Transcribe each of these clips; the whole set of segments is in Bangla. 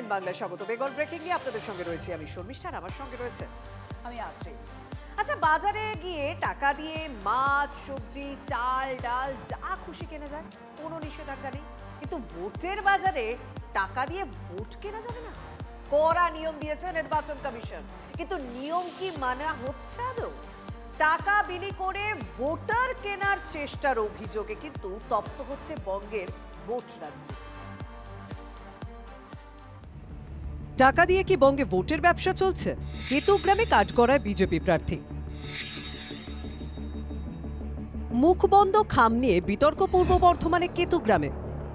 9 বাংলায় স্বাগত। বেঙ্গল ব্রেকিং নিয়ে আপনাদের সঙ্গে রয়েছি আমি শর্মিষ্ঠা, আর আমার সঙ্গে রয়েছে আমি আত্রি। আচ্ছা, বাজারে গিয়ে টাকা দিয়ে মাছ, সবজি, চাল, ডাল যা খুশি কেনা যায়, কোনো নিষেধাজ্ঞা নেই। কিন্তু ভোটের বাজারে টাকা দিয়ে ভোট কেনা যাবে না, কড়া নিয়ম দিয়েছে নির্বাচন কমিশন। কিন্তু নিয়ম কি মানা হচ্ছে আদৌ? টাকা বিলি করে ভোটার কেনার চেষ্টার অভিযোগে কিন্তু তপ্ত হচ্ছে বঙ্গের ভোট রাজনীতি। টাকা দিয়ে কি বঙ্গে ভোটের ব্যবসা চলছে? কেতুগ্রামে কাঠগড়ায় বিজেপি প্রার্থী। মুখবন্ধ খাম নিয়ে বিতর্ক পূর্ব বর্ধমানে কেতুগ্রামে।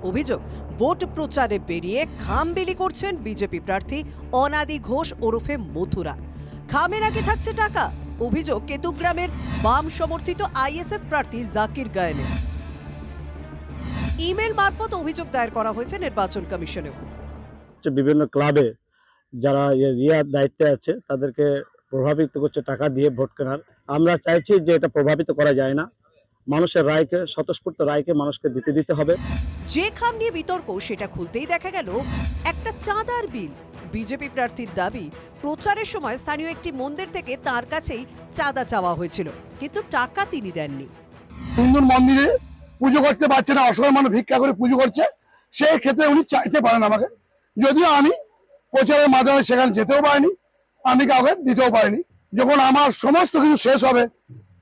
অভিযোগ, ভোট প্রচারে বেরিয়ে খাম বিলি করছেন বিজেপি প্রার্থী অনাদি ঘোষ ওরফে মথুরা। খামে নাকি থাকছে টাকা। অভিযোগ কেতুগ্রামের বাম সমর্থিত আইএসএফ প্রার্থী জাকির গায়েনের। ইমেল মারফত অভিযোগ দায়ের করা হয়েছে নির্বাচন কমিশনেও। বিভিন্ন ক্লাবে যারা দায়িত্বে আছে তাদেরকে প্রভাবিত করছে টাকা দিয়ে ভোট কেনার। আমরা চাইছি যে এটা প্রভাবিত করা যায় না, মানুষের রায়কে, স্বতঃস্ফূর্ত রায়কে মানুষকে দিতে হবে। যে খাম নিয়ে বিতর্ক সেটা খুলতেই দেখা গেল একটা চাঁদার বিল। বিজেপি প্রার্থীর দাবি, প্রচারের সময় স্থানীয় একটি মন্দির থেকে তার কাছেই চাঁদা চাওয়া হয়েছিল, কিন্তু টাকা তিনি দেননি। হিন্দুর মন্দিরে পুজো করতে পারছে না, অসহায় মানুষ ভিক্ষা করে পুজো করছে, সেই ক্ষেত্রে উনি চাইতে পারেন আমাকে। যদিও আমি প্রচারের মাধ্যমে সেখানে যেতেও পারিনি, আমি কাউকে দিতেও পারিনি। যখন আমার সমস্ত কিছু শেষ হবে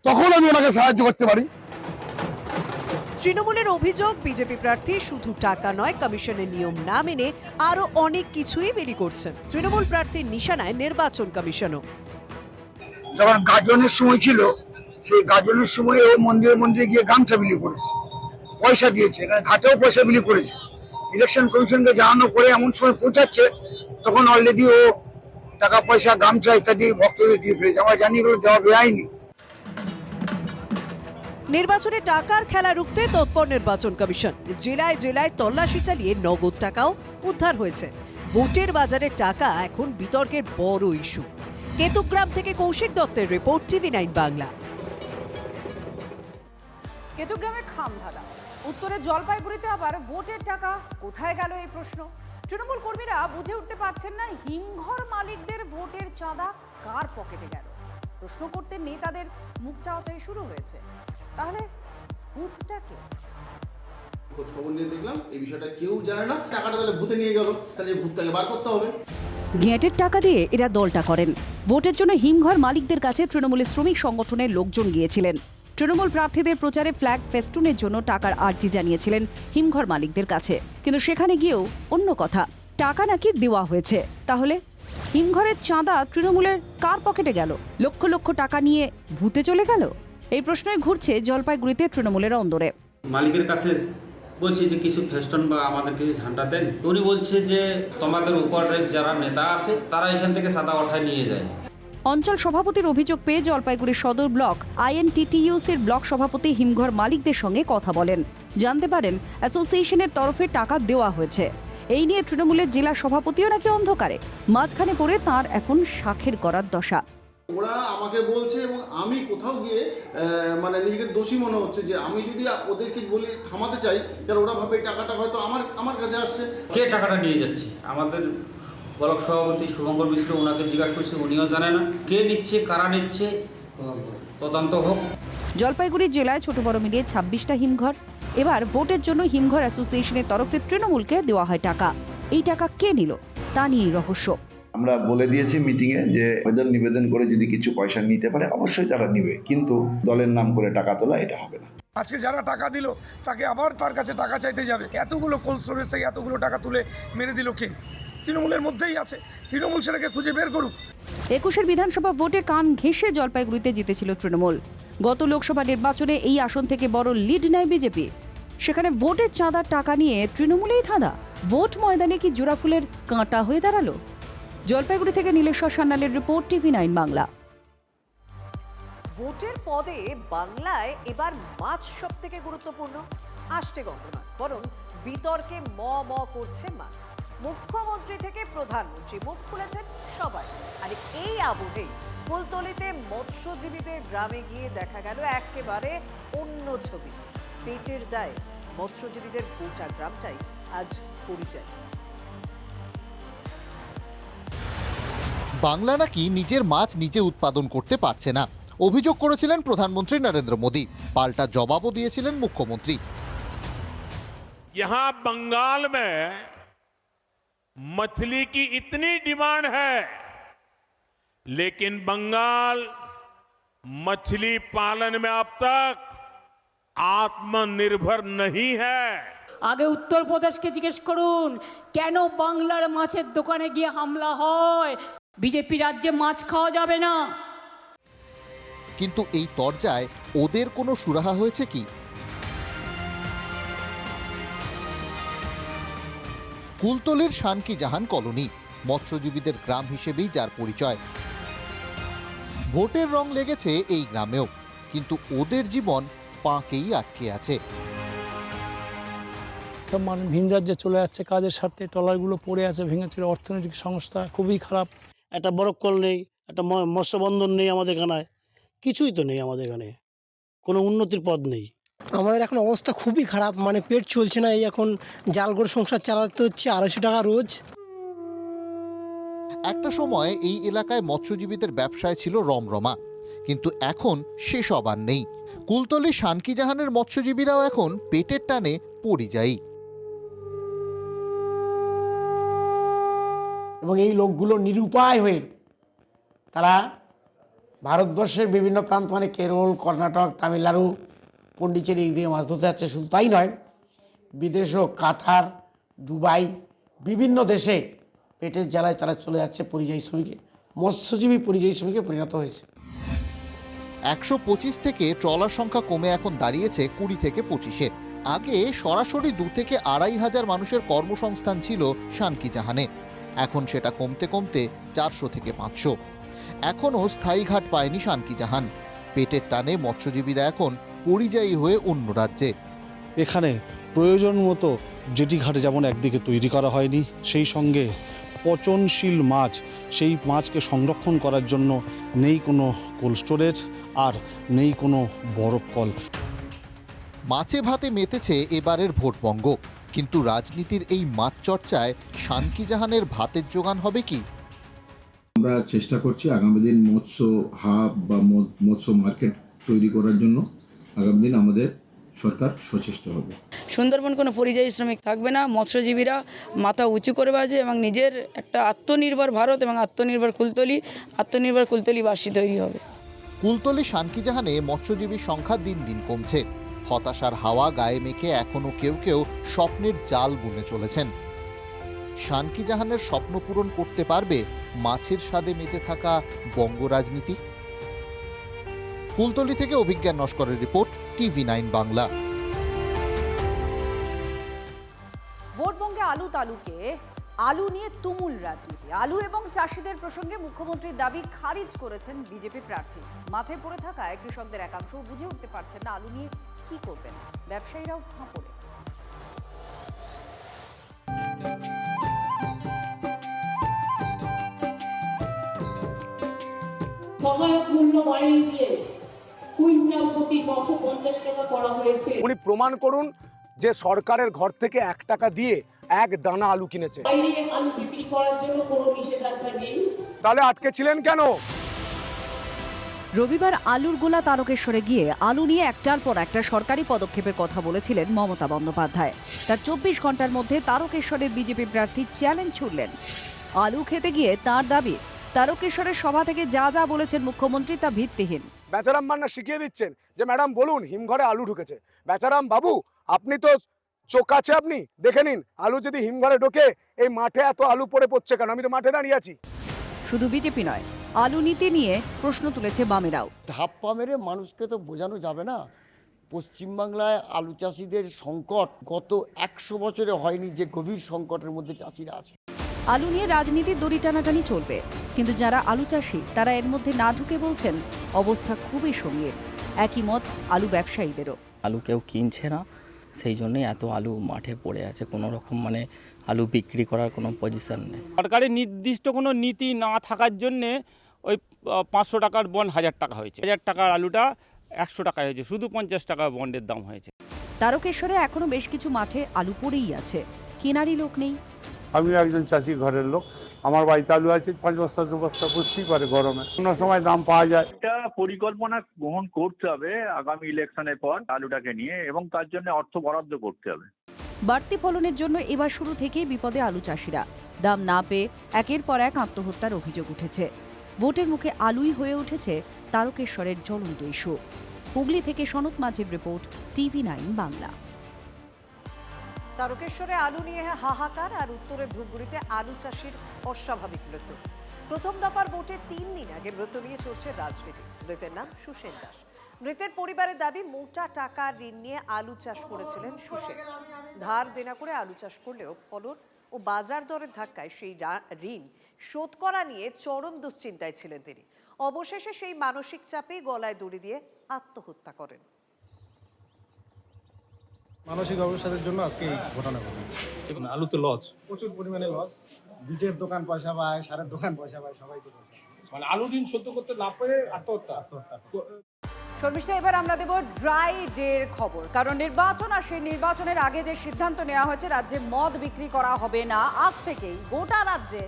তখন আমি ওনাকে সাহায্য করতে পারি। তৃণমূলের অভিযোগ, বিজেপি প্রার্থী শুধু টাকা নয়, কমিশনের নিয়ম না মেনে আরো অনেক কিছুই বিলি করছেন। তৃণমূল প্রার্থীর নিশানায় নির্বাচন কমিশনও। যখন গাজনের সময় ছিল, সেই গাজনের সময় ও মন্দিরে গিয়ে গামছা বিলি করেছে, পয়সা দিয়েছে, এখানে ঘাটেও পয়সা বিলি করেছে। ইলেকশন কমিশনকে জানানো করে এমন সময় পৌঁছাচ্ছে তখন অলরেডি ও টাকা পয়সা, গামছা ইত্যাদি ভক্তদের দিয়ে ফেলেছে। আমরা জানি এগুলো দেওয়া বেআইনি। নির্বাচনে টাকার খেলা রুখতে তৎপর নির্বাচন কমিশন। জেলায় জেলায় তল্লাশি চালিয়ে নগদ টাকাও উদ্ধার হয়েছে। ভোটের বাজারে টাকা এখন বিতর্কের বড় ইস্যু। কেতুগ্রাম থেকে কৌশিক দত্তের রিপোর্ট, TV9 বাংলা। কেতুগ্রামে খাম ধাঁধা, উত্তরে জলপাইগুড়িতে আবার ভোটের টাকা কোথায় গেল এই প্রশ্ন। তৃণমূল কর্মীরা বুঝে উঠতে পারছেন না হিমঘর মালিকদের ভোটের চাঁদা কার পকেটে গেল। প্রশ্ন করতে নেতাদের মুখ চাওয়াচাই শুরু হয়েছে। তাহলে ভূতটাকে খোঁজ খবর নিয়ে দেখলাম এই বিষয়টা কেউ জানে না। টাকাটা তাহলে ভূতে নিয়ে গেল, তাহলে ভূতটাকে বার করতে হবে। ঘেঁটের টাকা দিয়ে এরা দলটা করেন। ভোটের জন্য হিমঘর মালিকদের কাছে তৃণমূলের শ্রমিক সংগঠনের লোকজন গিয়েছিলেন। তৃণমূল প্রার্থীদের প্রচারে ফ্ল্যাগ ফেস্টুনের জন্য টাকার আর্জি জানিয়েছিলেন হিমঘর মালিকদের কাছে। কিন্তু সেখানে গিয়েও অন্য কথা, টাকা নাকি দেওয়া হয়েছে। তাহলে হিমঘরের চাঁদা তৃণমূলের কার পকেটে গেল? লক্ষ লক্ষ টাকা নিয়ে ভূতে চলে গেল? এই প্রশ্নই ঘুরছে জলপাইগুড়িতে তৃণমূলের অন্দরে। মালিকের কাছে বলছি যে কিছু ফেস্টন বা আমাদের কিছু ঝান্ডা দেন। উনি বলছে যে তোমাদের উপরের যারা নেতা আছে তারা এখান থেকে সাদা ওঠায় নিয়ে যায়। অঞ্চল সভাপতির অভিযোগ পেয়ে জলপাইগুড়ি সদর ব্লক INTTUCর ব্লক সভাপতি হিমঘর মালিকদের সঙ্গে কথা বলেন। জানতে পারেন অ্যাসোসিয়েশনের তরফে টাকা দেওয়া হয়েছে। এই নিয়ে তৃণমূলের জেলা সভাপতিও নাকি অন্ধকারে। মাঝখানে পড়ে তার এখন শাখের করার দশা। ওরা আমাকে বলছে এবং আমি কোথাও গিয়ে মানে নিজেকে দোষী মনে হচ্ছে যে আমি যদি ওদেরকে বলি থামাতে চাই তাহলে ওরা ভাবে টাকাটা হয়তো আমার কাছে আসছে। কে টাকাটা নিয়ে যাচ্ছে? আমাদের ব্লক সভাপতি শুভঙ্কর মিশ্র, ওনাকে জিজ্ঞাসা করছে, উনিও জানে না কে নিচ্ছে, কারা নিচ্ছে, তদন্ত হোক। জলপাইগুড়ি জেলায় ছোট বড় মিলিয়ে 26টা হিমঘর। এবার ভোটের জন্য হিমঘর অ্যাসোসিয়েশনের তরফে তৃণমূলকে দেওয়া হয় টাকা। এই টাকা কে নিল তা নিয়েই রহস্য। আমরা বলে দিয়েছি মিটিংয়ে যে আবেদন নিবেদন করে যদি কিছু পয়সা নিতে পারে অবশ্যই তারা নিবে, কিন্তু দলের নাম করে টাকা তোলা এটা হবে না। আজকে যারা টাকা দিল তাকে আবার তার কাছে টাকা চাইতে যাবে। এতগুলো কোল্ড স্টোরেজ থেকে এতগুলো টাকা তুলে মেরে দিল কে? তৃণমূলের মধ্যেই আছে, তৃণমূল সেটাকে খুঁজে বের করুক। 21 বিধানসভা ভোটে কান ঘেঁষে জলপাইগুড়িতে জিতেছিল তৃণমূল। গত লোকসভা নির্বাচনে এই আসন থেকে বড় লিড নেয় বিজেপি। সেখানে ভোটের চাঁদার টাকা নিয়ে তৃণমূলেই ধাঁধা। ভোট ময়দানে কি জোড়াফুলের কাঁটা হয়ে দাঁড়ালো? জলপাইগুড়ি থেকে নীলেশ্বর সান্যালের রিপোর্ট, TV9 বাংলা। ভোটের পদে বাংলায় এবার মাছ সব থেকে গুরুত্বপূর্ণ। আষ্টে গন্ধ নয়, বরং বিতর্কে ম করছে মাছ। মুখ্যমন্ত্রী থেকে প্রধানমন্ত্রী মুখ খুলেছেন সবাই। আর এই আবহেই কুলতলিতে মৎস্যজীবীদের গ্রামে গিয়ে দেখা গেল একেবারে অন্য ছবি। পেটের দায়ে মৎস্যজীবীদের গোটা গ্রামটাই আজ পরিচয়। বাংলা নাকি নিজের মাছ নিজে উৎপাদন করতে পারছে না, অভিযোগ করেছিলেন প্রধানমন্ত্রী নরেন্দ্র মোদী। পাল্টা জবাবও দিয়েছিলেন মুখ্যমন্ত্রী। यहाँ बंगाल में मछली की इतनी डिमांड है, लेकिन बंगाल मछली पालन में अब तक आत्मनिर्भर नहीं है। আগে উত্তরপ্রদেশকে জিজ্ঞেস করুন কেন বাংলার মাছের দোকানে গিয়ে হামলা হয়। বিজেপি রাজ্যে মাছ খাওয়া যাবে না। কিন্তু এই তরজায় ওদের কোনো সুরাহা হয়েছে কি? কুলতলির শানকি জাহান কলোনি মৎস্যজীবীদের গ্রাম হিসেবেই যার পরিচয়। ভোটের রং লেগেছে এই গ্রামেও, কিন্তু ওদের জীবন পাঁকেই আটকে আছে। মানুষ ভিন রাজ্যে চলে যাচ্ছে কাজের স্বার্থে, ট্রলারগুলো পড়ে আছে ভেঙেছিল। অর্থনৈতিক সংস্থা খুবই খারাপ। একটা বরফকল নেই, একটা মৎস্যবন্দর নেই আমাদের এখানে, কিছুই তো নেই আমাদের এখানে, কোনো উন্নতির পথ নেই। আমাদের এখন অবস্থা খুবই খারাপ, মানে পেট চলছে না। এই এখন জাল করে সংসার চালাতে হচ্ছে, 250 টাকা রোজ। একটা সময় এই এলাকায় মৎস্যজীবীদের ব্যবসায় ছিল রমরমা, কিন্তু এখন সেসব আর নেই। কুলতলি শানকি জাহানের মৎস্যজীবীরাও এখন পেটের টানে পরিযায়ী। এবং এই লোকগুলো নিরুপায় হয়ে তারা ভারতবর্ষের বিভিন্ন প্রান্ত, মানে কেরল, কর্ণাটক, তামিলনাড়ু, পন্ডিচেরি দিয়ে মাছ ধরতে যাচ্ছে। শুধু তাই নয়, বিদেশও কাতার, দুবাই, বিভিন্ন দেশে পেটের জ্বালায় তারা চলে যাচ্ছে পরিযায়ী শ্রমিকে, মৎস্যজীবী পরিযায়ী শ্রমিকে পরিণত হয়েছে। 125 থেকে ট্রলার সংখ্যা কমে এখন দাঁড়িয়েছে 20 থেকে 25-এ। আগে সরাসরি 2 থেকে 2,500 মানুষের কর্মসংস্থান ছিল শানকি জাহানে, এখন সেটা কমতে কমতে 400 থেকে 500। এখনও স্থায়ী ঘাট পায়নি শানকি জাহান। পেটের টানে মৎস্যজীবীরা এখন পরিযায়ী হয়ে অন্য রাজ্যে। এখানে প্রয়োজন মতো জেটি ঘাট যেমন একদিকে তৈরি করা হয়নি, সেই সঙ্গে পচনশীল মাছ, সেই মাছকে সংরক্ষণ করার জন্য নেই কোনো কোল্ড স্টোরেজ, আর নেই কোনো বরফ কল। মাছে ভাতে মেতেছে এবারের ভোটবঙ্গ, কিন্তু রাজনীতির এই মাছ চর্চায় শানকি জাহানের ভাতের জোগান হবে কি? আমরা চেষ্টা করছি আগামী দিন মৎস্য হাব বা মৎস্য মার্কেট তৈরি করার জন্য আগামী দিন আমাদের সরকার সচেষ্ট হবে। সুন্দরবন কোনো পরিযায়ী শ্রমিক থাকবে না, মৎস্যজীবীরা মাথা উঁচু করে বাজবে এবং নিজের একটা আত্মনির্ভর ভারত এবং আত্মনির্ভর কুলতলিবাসী তৈরি হবে। কুলতলি শানকি জাহানে মৎস্যজীবীর সংখ্যা দিন দিন কমছে। হতাশার হাওয়া গায়ে মেখে এখনো কেউ কেউ স্বপ্নের জাল বুনে চলেছেন। শানকি জাহানের স্বপ্ন পূরণ করতে পারবে মাছের স্বাদে মেতে থাকা বঙ্গ রাজনীতি? কুলতলি থেকে অভিজ্ঞান নস্করের রিপোর্ট, TV9 বাংলা। ভোটবঙ্গে আলু তালুকে আলু নিয়ে তুমুল রাজনীতি। আলু এবং চাষিদের প্রসঙ্গে মুখ্যমন্ত্রীর দাবি খারিজ করেছেন বিজেপি প্রার্থী। মাঠে পড়ে থাকায় কৃষকদের একাংশ বুঝে উঠতে পারছেন না আলু নিয়ে কি করবেন, ব্যবসায়ীরাও ফাঁপড়ে। সহায়ক মূল্য বাড়িয়ে দিয়ে কুইন্টাল প্রতি 950 টাকা করা হয়েছে। উনি প্রমাণ করুন যে সরকারের ঘর থেকে 1 টাকা দিয়ে 1 দানা আলু কিনেছে। বাইরে আলু বিক্রি করার জন্য কোনো নিষেধাজ্ঞা নেই, তাহলে আটকে ছিলেন কেন? রবিবার আলুর গোলা তারকেশ্বরে গিয়ে আলু নিয়ে একটার পর একটা সরকারি পদক্ষেপের কথা বলেছিলেন মমতা বন্দ্যোপাধ্যায়। তার 24 ঘন্টার মধ্যে তারকেশ্বরের বিজেপি প্রার্থী চ্যালেঞ্জ ছুড়লেন। আলু খেতে গিয়ে তার দাবি, তারকেশ্বরের সভা থেকে যা যা বলেছেন মুখ্যমন্ত্রী তা ভিত্তিহীন। বেচারাম মান্না শিখিয়ে দিচ্ছেন যে ম্যাডাম বলুন হিমঘরে আলু ঢুকেছে। বেচারাম বাবু, আপনি তো চোখ আছে, আপনি দেখে নিন আলু যদি হিমঘরে ঢোকে এই মাঠে এত আলু পড়ে পড়ছে কেন? আমি তো মাঠে দাঁড়িয়ে আছি। শুধু বিজেপি নয়, আলু নীতি নিয়ে প্রশ্ন তুলেছে বামেরাও। ধাপ্পা মেরে মানুষকে তো বোঝানো যাবে না। পশ্চিমবাংলায় আলু চাষিদের সংকট গত 100 বছরে হয়নি, যে গভীর সংকটের মধ্যে চাষিরা আছে। আলু নিয়ে রাজনীতির দড়ি টানাটানি চলবে, কিন্তু যারা আলু চাষি তারা এর মধ্যে না ঢুকে বলছেন অবস্থা খুবই সঙ্গীন। একই মত আলু ব্যবসায়ীদেরও। আলু কেউ কিনছে না, সেই জন্যই এত আলু মাঠে পড়ে আছে। কোনো রকম আলু বিক্রি করার কোনো পজিশন নেই। সরকারের নির্দিষ্ট কোনো নীতি না থাকার জন্যে ওই 500 টাকার বন্ড 1000 টাকা হয়েছে। 1000 টাকার আলুটা 100 টাকা হয়েছে, শুধু 50 টাকা বন্ডের দাম হয়েছে। তারকেশ্বরে এখনো বেশ কিছু মাঠে আলু পড়েই আছে, কেনারই লোক নেই। আমি একজন চাষি ঘরের লোক, আমার বাড়িতে আলু আছে 5 বস্তা 2 বস্তা, বুঝতেই পারে গরমে অন্য সময় দাম পাওয়া যায়। একটা পরিকল্পনা গ্রহণ করতে হবে আগামী ইলেকশনের পর আলুটাকে নিয়ে, এবং তার জন্য অর্থ বরাদ্দ করতে হবে। বাড়তি ফলনের জন্য এবার শুরু থেকেই বিপদে আলু চাষিরা। দাম না পেয়ে একের পর এক আত্মহত্যার অভিযোগ উঠেছে। ভোটের মুখে আলুই হয়ে উঠেছে তারকেশ্বরের জ্বলন্ত ইস্যু। হুগলি থেকে সনৎ মাঝির রিপোর্ট, TV9 বাংলা। তারকেশ্বরে আলু নিয়ে হাহাকার, আর উত্তরে ধূপগুড়িতে আলু চাষির অস্বাভাবিক মৃত্যু। প্রথম দফার ভোটে 3 দিন আগে মৃত নিয়ে চলছে রাজনীতি। মৃতের নাম সুসেন দাস। মৃতের পরিবারের দাবি, মোটা টাকা ঋণ নিয়ে আলু চাষ করেছিলেন সুসেন। ধার দেনা করে আলু চাষ করলেও ফলন ও বাজার দরের ধাক্কায় সেই ঋণ শোধ করা নিয়ে চরম দুশ্চিন্তায় ছিলেন তিনি। অবশেষে সেই মানসিক চাপে গলায় দড়ি দিয়ে আত্মহত্যা করেন। মানসিক অবসাদের জন্য আজকে এই ঘটনা ঘটে। আলুতে লস, প্রচুর পরিমাণে লস। বীজের দোকান পয়সা পায়, সারের দোকান পয়সা পায়, সবাই তো পয়সা, মানে আলু ঋণ শোধ করতে না পেরে আত্মহত্যা। শর্মিষ্ঠা, এবার আমরা দেব ড্রাই ডের খবর। কারণ নির্বাচন আর সেই নির্বাচনের আগে যে সিদ্ধান্ত নেওয়া হয়েছে, রাজ্যে মদ বিক্রি করা হবে না। আজ থেকেই গোটা রাজ্যে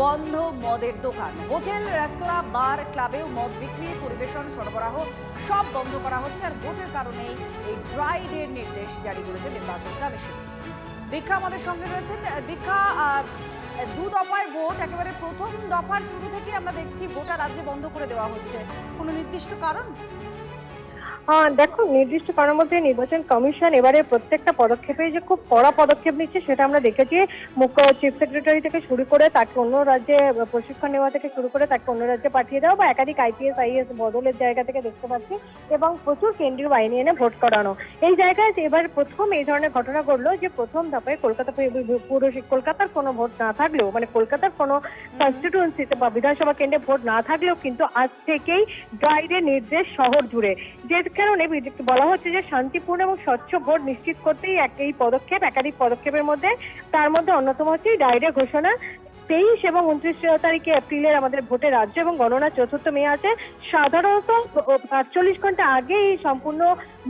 বন্ধ মদের দোকান, হোটেল, রেস্তোরাঁ, বার, ক্লাবেও মদ বিক্রি, পরিবেশন, সরবরাহ সব বন্ধ করা হচ্ছে। আর ভোটের কারণেই এই ড্রাই ডের নির্দেশ জারি করেছে নির্বাচন কমিশন। দীক্ষা আমাদের সঙ্গে রয়েছেন। দীক্ষা, 2 দফায় ভোট, একেবারে প্রথম দফার শুরু থেকে আমরা দেখছি গোটা রাজ্যে বন্ধ করে দেওয়া হচ্ছে, কোনো নির্দিষ্ট কারণ? দেখো, নির্দিষ্ট কারণের মধ্যে নির্বাচন কমিশন এবারে প্রত্যেকটা পদক্ষেপে যে খুব কড়া পদক্ষেপ নিচ্ছে সেটা আমরা দেখেছি। মুখ্য চিফ সেক্রেটারি থেকে শুরু করে তাকে অন্য রাজ্যে প্রশিক্ষণ নেওয়া থেকে শুরু করে তাকে অন্য রাজ্যে পাঠিয়ে দেওয়া, বা একাধিক IPS IAS বদলের জায়গা থেকে দেখতে পাচ্ছি, এবং প্রচুর কেন্দ্রীয় বাহিনী এনে ভোট করানো। এই জায়গায় এবার প্রথম এই ধরনের ঘটনা ঘটলো যে প্রথম ধাপে কলকাতার কোনো ভোট না থাকলেও, মানে কলকাতার কোনো কনস্টিটিউয়েন্সিতে বা বিধানসভা কেন্দ্রে ভোট না থাকলেও কিন্তু আজ থেকেই ড্রাই ডে নির্দেশ শহর জুড়ে। যে কারণে বলা হচ্ছে যে শান্তিপূর্ণ এবং স্বচ্ছ ভোট নিশ্চিত করতেই এই পদক্ষেপ, একাধিক পদক্ষেপের মধ্যে তার মধ্যে অন্যতম হচ্ছে ড্রাই ডে ঘোষণা। 23 এবং 29 তারিখে এপ্রিলের আমাদের ভোটের রাজ্য এবং গণনা 4 মে আছে। সাধারণত 48 ঘন্টা আগে এই সম্পূর্ণ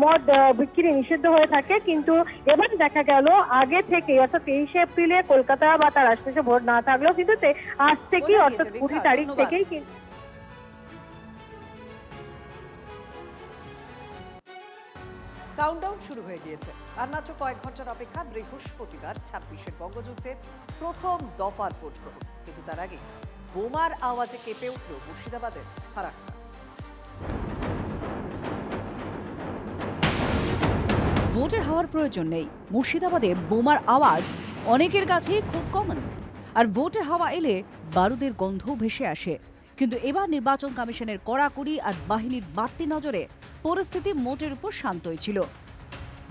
মদ বিক্রি নিষিদ্ধ হয়ে থাকে, কিন্তু এবার দেখা গেল আগে থেকে, অর্থাৎ 23 এপ্রিলে কলকাতা বা তার আশপাশে ভোট না থাকলেও কিন্তু আজ থেকেই, অর্থাৎ 20 তারিখ থেকেই কাউন্টডাউন শুরু হয়ে গিয়েছে। আর মাত্র কয়েক ঘন্টার অপেক্ষা বৃহস্পতিবার 26 বঙ্গযুদ্ধের প্রথম দফার ভোট গ্রহণ। কিন্তু তার আগে বোমার আওয়াজে কেঁপে উঠল মুর্শিদাবাদের ফারাক্কা। ভোটের হওয়ার প্রয়োজন নেই, মুর্শিদাবাদে বোমার আওয়াজ অনেকের কাছেই খুব কমন। আর ভোটের হাওয়া এলে বারুদের গন্ধও ভেসে আসে। কিন্তু এবার নির্বাচন কমিশনের কড়াকড়ি আর বাহিনীর বাড়তি নজরে পরিস্থিতি মোটের উপর শান্তই ছিল।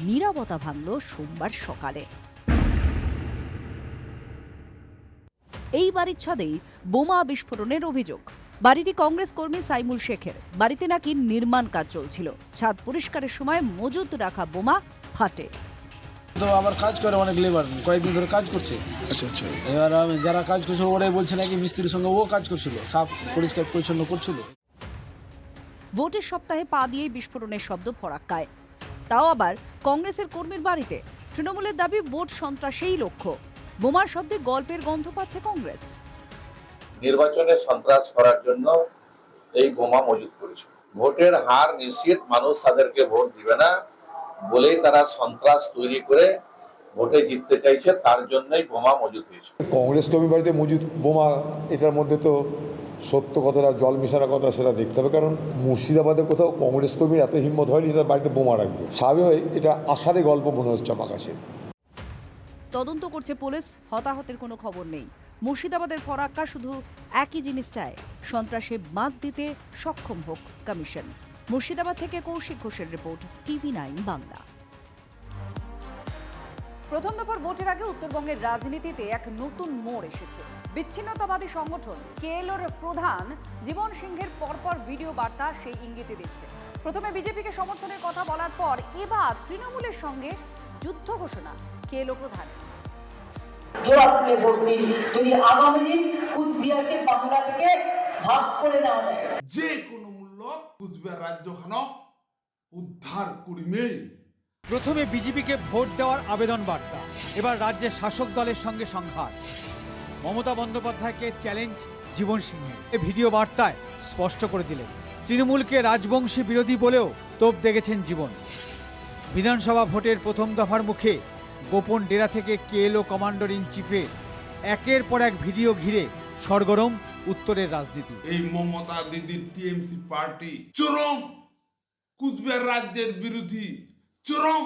নীরবতা ভাঙল সোমবার সকালে। এই বাড়ির ছাদেই বোমা বিস্ফোরণের অভিযোগ। বাড়িটি কংগ্রেস কর্মী সাইমুল শেখের। বাড়িতে নাকি নির্মাণ কাজ চলছিল। ছাদ পরিষ্কারের সময় মজুদ রাখা বোমা ফাটে। তো আমার কাজ করে অনেক লেবার, কয়েকদিন ধরে কাজ করছে। আচ্ছা আচ্ছা। এবার যারা কাজ করছিল ওরাই বলছে নাকি মিস্ত্রির সঙ্গে ও কাজ করছিল, সাফ পরিষ্কার পরিচ্ছন্ন করছিল। ভোটের সপ্তাহে পা দিয়েই বিস্ফোরণের শব্দ ফরাক্কায়, তাও আবার কংগ্রেসের কর্মীর বাড়িতে। তৃণমূলের দাবি ভোট সন্ত্রাসেই লক্ষ্য। বোমার শব্দে গল্পের গন্ধ পাচ্ছে কংগ্রেস। নির্বাচনে সন্ত্রাস করার জন্য এই বোমা মজুত করেছে। ভোটের হার নিশ্চিত, মানুষ তাদেরকে ভোট দিবে না বলেই তারা সন্ত্রাস তৈরি করে ভোটে জিততে চাইছে, তার জন্যই বোমা মজুত হয়েছে। কংগ্রেস কর্মী বাড়িতে মজুত বোমা, এটার মধ্যে তো সত্য কথাটা জল মেশানো কথা সেটা দেখতে হবে। কারণ মুর্শিদাবাদে কোথাও কংগ্রেস কর্মীর এত হিম্মত হয়নি তার বাড়িতে বোমা রাখবে। স্বাভাবিক এটা আষাঢ়ে গল্প মনে হচ্ছে আমার কাছে। তদন্ত করছে পুলিশ, হতাহতের কোনো খবর নেই। মুর্শিদাবাদের ফরাক্কা শুধু একই জিনিস চায়, সন্ত্রাসে বাদ দিতে সক্ষম হোক কমিশন। মুর্শিদাবাদ থেকে কৌশিক ঘোষের রিপোর্ট, TV9 বাংলা। প্রথম দফার ভোটের আগে উত্তরবঙ্গের রাজনীতিতে এক নতুন মোড় এসেছে। বিচ্ছিন্নতাবাদী সংগঠন কেএলওর প্রধান জীবন সিংহের পরপর ভিডিও বার্তা সেই ইঙ্গিতে দিচ্ছে। প্রথমে বিজেপিকে সমর্থনের কথা বলার পর এবার তৃণমূলের সঙ্গে যুদ্ধ ঘোষণা কেএলও প্রধান। জোড়া ফুলে ভোট দিন যদি আগামী দিন কুচবিহারকে বাংলা থেকে ভাগ করে নেওয়া যায়। যে কোনো মূল্য কুচবিহার রাজ্যখানক উদ্ধার করিমেই। প্রথমে বিজেপিকে ভোট দেওয়ার আবেদন বার্তা, এবার রাজ্যের শাসক দলের সঙ্গে সংঘাত। মমতা বন্দ্যোপাধ্যায়কে চ্যালেঞ্জ জীবন সিংহের। ভিডিও বার্তায় স্পষ্ট করে দিলেন তৃণমূলকে রাজবংশী বিরোধী বলেও তোপ দেখেছেন জীবন। বিধানসভা ভোটের প্রথম দফার মুখে গোপন ডেরা থেকে কেএলও কমান্ডার ইন চিফের একের পর এক ভিডিও ঘিরে সরগরম উত্তরের রাজনীতি। এই মমতা দিদির টিএমসি পার্টি চরম কুচবিহার রাজ্যের বিরোধী, চরম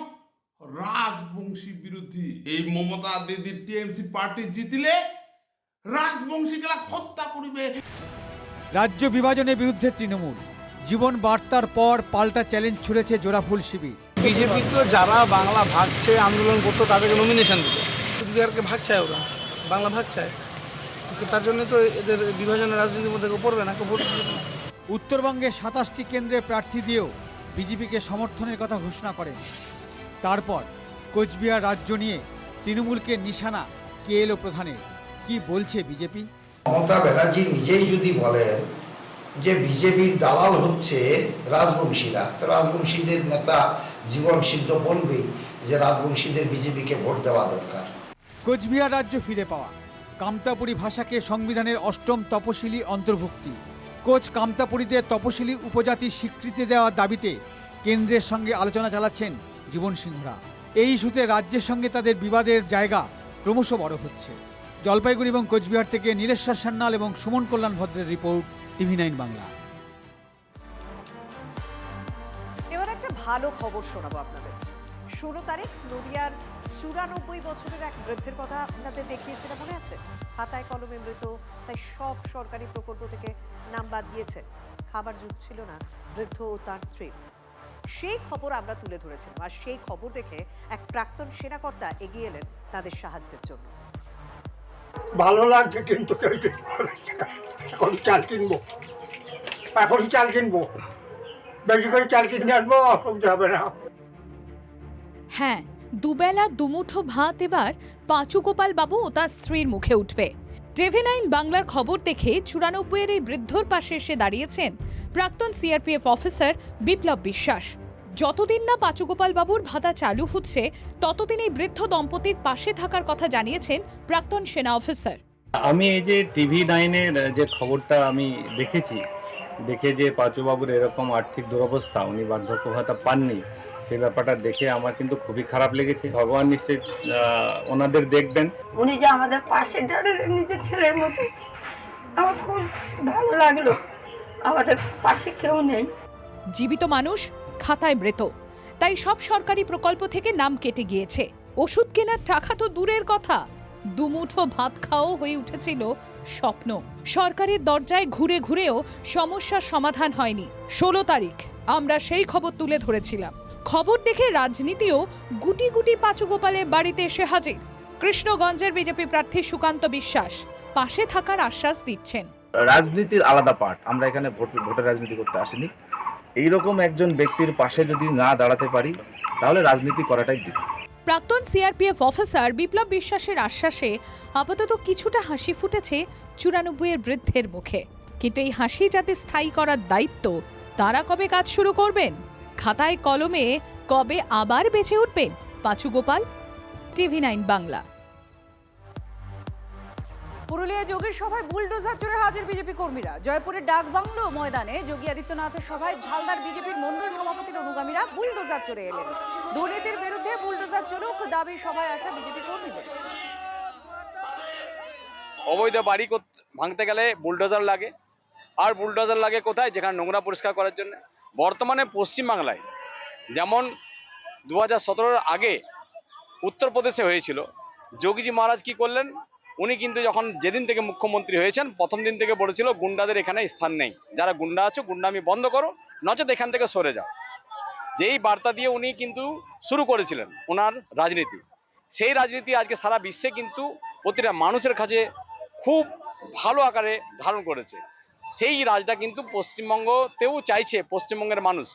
রাজবংশী বিরোধী। এই মমতা দিদির টিএমসি পার্টি জিতলে রাজবংশীকে হত্যা করবে। রাজ্য বিভাজনের বিরুদ্ধে তৃণমূল, জীবন বার্তার পর পাল্টা চ্যালেঞ্জ ছুড়েছে জোড়াফুল শিবির। বিজেপি তো যারা বাংলা ভাগছে আন্দোলন করতো তাদেরকে নমিনেশন দিত, কুচবিহারকে ভাগ চায়, ওরা বাংলা ভাগ চায়, তার জন্য তো এদের বিভাজনের রাজনীতির মধ্যে পড়বে না, ভোট দিবে না। উত্তরবঙ্গে 27টি কেন্দ্রে প্রার্থী দিয়েও বিজেপিকে সমর্থনের কথা ঘোষণা করেন। তারপর কোচবিহার রাজ্য নিয়ে তৃণমূলকে নিশানা কেএলও প্রধানের। কি বলছে বিজেপি? মমতা ব্যানার্জি নিজেই যদি বলেন যে বিজেপির দালাল হচ্ছে রাজবংশীরা, তো রাজবংশীদের নেতা জীবন সিদ্ধ বলবেই যে রাজবংশীদের বিজেপিকে ভোট দেওয়া দরকার। কোচবিহার রাজ্য ফিরে পাওয়া, কামতাপুরী ভাষাকে সংবিধানের 8ম তপশিলি অন্তর্ভুক্তি, কোচ কামতাপুরীতে তপশিলি উপজাতির স্বীকৃতি দেওয়ার দাবিতে কেন্দ্রের সঙ্গে আলোচনা চালাচ্ছেন জীবন সিংহরা। এই ইস্যুতে রাজ্যের সঙ্গে তাদের বিবাদের জায়গা ক্রমশ বড় হচ্ছে। জলপাইগুড়ি এবং কোচবিহার থেকে নীলেশ্বর সান্যাল এবং সুমন কল্যাণ ভদ্রের রিপোর্ট, TV9 বাংলা। এবার একটা ভালো খবর শোনাবো আপনাদের। 16 তারিখ নদিয়ার 94 বছরের এক বৃদ্ধের কথা আপনাদের দেখিয়েছিলাম, মনে আছে? হাতায় কলমে মৃত, তাই সব সরকারি প্রকল্প থেকে নাম বাদ গিয়েছে। খাবার জুটছিল না বৃদ্ধ ও তার স্ত্রী। সেই খবর আমরা তুলে ধরেছিলাম, আর সেই খবর দেখে এক প্রাক্তন সেনাকর্তা এগিয়ে এলেন তাদের সাহায্যের জন্য। ভালো লাগছে, কিন্তু এখন চাল কিনবো, এখনই চাল কিনবো, বেশি করে চাল কিনে আনবো, অসুবিধা হবে না। হ্যাঁ, দুবেলা দুমুঠো ভাত এবার পাঁচু গোপাল বাবু ও তার স্ত্রীর মুখে উঠবে। TV9 বাংলার খবর দেখে 94-এর এই বৃদ্ধর পাশে এসে দাঁড়িয়েছেন প্রাক্তন CRPF অফিসার বিপ্লব বিশ্বাস। যতদিন না পাঁচু গোপাল বাবুর ভাতা চালু হচ্ছে ততদিন এই বৃদ্ধ দম্পতির পাশে থাকার কথা জানিয়েছেন প্রাক্তন সেনা অফিসার। আমি এই যে TV9-এর যে খবরটা আমি দেখেছি, দেখে যে পাঁচুবাবুর এরকম আর্থিক দুরবস্থা, উনি বার্ধক্য ভাতা পাননি, সেই ব্যাপারটা দেখে আমার কিন্তু খুবই খারাপ লেগেছে। ভগবান নিশ্চয়ই ওনাদের দেখবেন। উনি যে আমাদের পাশে দাঁড়ালেন নিজের ছেলের মতো, আমার খুব ভালো লাগলো। আমাদের পাশে কেউ নেই, জীবিত মানুষ খাতায় মৃত, তাই সব সরকারি প্রকল্প থেকে নাম কেটে গিয়েছে। ওষুধ কেনার টাকা তো দূরের কথা, দুমুঠো ভাত খাওয়াও হয়ে উঠেছিল স্বপ্ন। সরকারের দরজায় ঘুরে ঘুরেও সমস্যার সমাধান হয়নি। 16 তারিখ আমরা সেই খবর তুলে ধরেছিলাম। খবর দেখে রাজনীতিও গুটি গুটি পাঁচু গোপালের বাড়িতে এসে হাজির। কৃষ্ণগঞ্জের বিজেপি প্রার্থী সুকান্ত বিশ্বাস পাশে থাকার আশ্বাস দিচ্ছেন। রাজনীতির আলাদা পার্ট, আমরা এখানে ভোটের রাজনীতি করতে আসিনি। এইরকম একজন ব্যক্তির পাশে যদি না দাঁড়াতে পারি তাহলে রাজনীতি করাটাই ঠিক। প্রাক্তন CRPF অফিসার বিপ্লব বিশ্বাসের আশ্বাসে আপাতত কিছুটা হাসি ফুটেছে 94-এর বৃদ্ধের মুখে। কিন্তু এই হাসি যাতে স্থায়ী করার দায়িত্ব তারা কবে কাজ শুরু করবেন, খাতায় কলমে কবে আবার বেঁচে উঠবেন পাঁচু গোপাল? TV9 বাংলা। পুরুলিয়া যোগীর সভায় বুলডোজার চড়ে হাজির বিজেপি কর্মীরা। জয়পুরের ডাকবাংলো ময়দানে যোগী আদিত্যনাথের সভায় ঝালদার বিজেপির মণ্ডল সভাপতির অনুগামীরা বুলডোজার চড়ে এলেন। দুর্নীতির বিরুদ্ধে বুলডোজার চলুক দাবি সভায় আসা বিজেপি কর্মীদের। অবৈধ বাড়ি ভাঙতে গেলে বুলডোজার লাগে, আর বুলডোজার লাগে কোথায়? যেখানে নোংরা পরিষ্কার করার জন্য। বর্তমানে পশ্চিমবাংলায় যেমন 2017-এর আগে উত্তরপ্রদেশে হয়েছিল, যোগীজি মহারাজ কি করলেন? উনি কিন্তু যেদিন থেকে মুখ্যমন্ত্রী হয়েছেন প্রথম দিন থেকে বলেছিল গুন্ডাদের এখানে স্থান নেই, যারা গুন্ডা আছো গুন্ডামি বন্ধ করো, নচেত এখান থেকে সরে যাও। যেই বার্তা দিয়ে উনি কিন্তু শুরু করেছিলেন ওনার রাজনীতি, সেই রাজনীতি আজকে সারা বিশ্বে কিন্তু প্রতিটা মানুষের কাছে খুব ভালো আকারে ধারণ করেছে। সেই রাজটা কিন্তু পশ্চিমবঙ্গতেও চাইছে পশ্চিমবঙ্গের মানুষ।